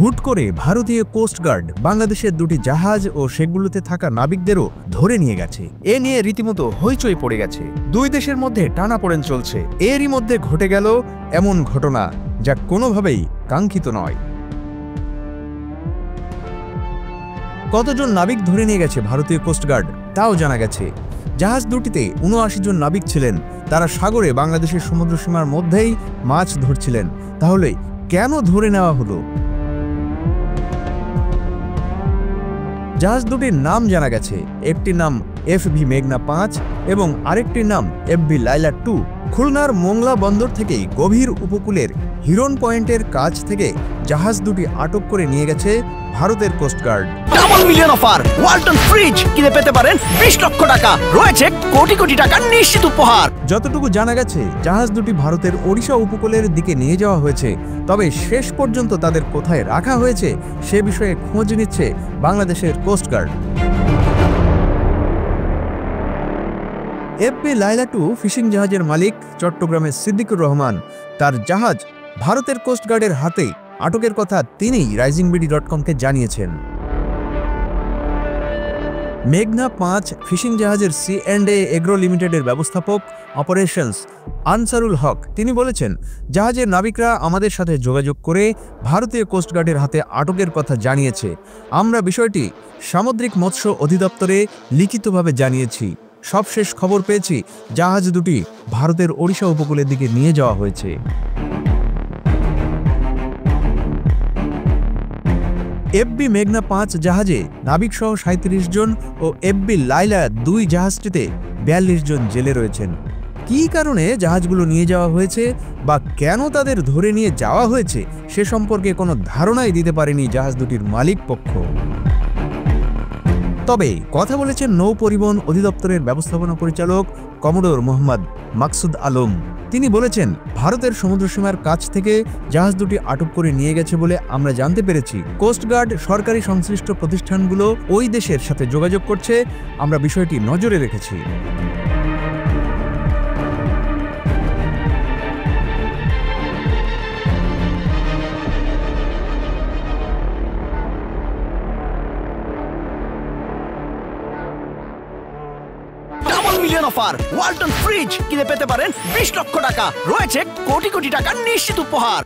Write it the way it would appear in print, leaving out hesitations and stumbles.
হুট করে ভারতীয় কোস্টগার্ড বাংলাদেশের দুটি জাহাজ ও সেগুলোতে থাকা নাবিকদেরও ধরে নিয়ে গেছে। এ নিয়ে রীতিমতো হইচই পড়ে গেছে। দুই দেশের মধ্যে টানাপোড়েন চলছে। এরই মধ্যে ঘটে গেল এমন ঘটনা যা কোনোভাবেই কাঙ্ক্ষিত নয়। কতজন নাবিক ধরে নিয়ে গেছে ভারতীয় কোস্টগার্ড তাও জানা গেছে। জাহাজ দুটিতে ৭৯ জন নাবিক ছিলেন। তারা সাগরে বাংলাদেশের সমুদ্রসীমার মধ্যেই মাছ ধরছিলেন। তাহলে কেন ধরে নেওয়া হলো? জাহাজ দুটির নাম জানা গেছে। একটির নাম FV মেঘনা ৫ এবং আরেকটির নাম FV লাইলা ২। খুলনার মোংলা বন্দর থেকে গভীর উপকূলের হিরন পয়েন্টের কাছ থেকে জাহাজ দুটি আটক করে নিয়ে গেছে ভারতের coast guard. Double million offer Walton fridge কিনে পেতে পারেন ২০ লক্ষ টাকা, রয়েছে কোটি কোটি টাকার নিশ্চিত উপহার। যতটুকু জানা গেছে জাহাজ দুটি ভারতের ওড়িশা উপকূলের দিকে নিয়ে যাওয়া হয়েছে। তবে শেষ পর্যন্ত তাদের কোথায় রাখা হয়েছে সে বিষয়ে খোঁজ নিচ্ছে বাংলাদেশের কোস্টগার্ড। FV লাইলা ২ ফিশিং জাহাজের মালিক চট্টগ্রামের সিদ্দিকুর রহমান। তার জাহাজ ভারতের কোস্টগার্ডের হাতে আটকের কথা তিনি risingBD.com-কে জানিয়েছেন। মেঘনা ৫ ফিশিং জাহাজের C&A এগ্রো লিমিটেডের ব্যবস্থাপক অপারেশনস আনসারুল হক তিনি বলেছেন, জাহাজের নাবিকরা আমাদের সাথে যোগাযোগ করে ভারতীয় কোস্টগার্ডের হাতে আটকের কথা জানিয়েছে। আমরা বিষয়টি সামুদ্রিক মৎস্য অধিদপ্তরে লিখিতভাবে জানিয়েছি। সবশেষ খবর পেয়েছি জাহাজ দুটি ভারতের ওড়িশা উপকূলের দিকে নিয়ে যাওয়া হয়েছে। FV মেঘনা ৫ জাহাজে নাবিকসহ ৩৭ জন ও FV লাইলা ২ জাহাজটিতে ৪২ জন জেলে রয়েছেন। কী কারণে জাহাজগুলো নিয়ে যাওয়া হয়েছে বা কেন তাদের ধরে নিয়ে যাওয়া হয়েছে সে সম্পর্কে কোনো ধারণাই দিতে পারেনি জাহাজ দুটির মালিক পক্ষ। তবে কথা বলেছেন নৌ পরিবহন অধিদপ্তরের ব্যবস্থাপনা পরিচালক কমোডোর মোহাম্মদ মাকসুদ আলম। তিনি বলেছেন, ভারতের সমুদ্রসীমার কাছ থেকে জাহাজ দুটি আটক করে নিয়ে গেছে বলে আমরা জানতে পেরেছি। কোস্টগার্ড সরকারি সংশ্লিষ্ট প্রতিষ্ঠানগুলো ওই দেশের সাথে যোগাযোগ করছে। আমরা বিষয়টি নজরে রেখেছি। মিলিয়ন অফার ওয়ালটন ফ্রিজ কিনে পেতে পারেন ২০ লক্ষ টাকা, রয়েছে কোটি কোটি টাকার নিশ্চিত উপহার।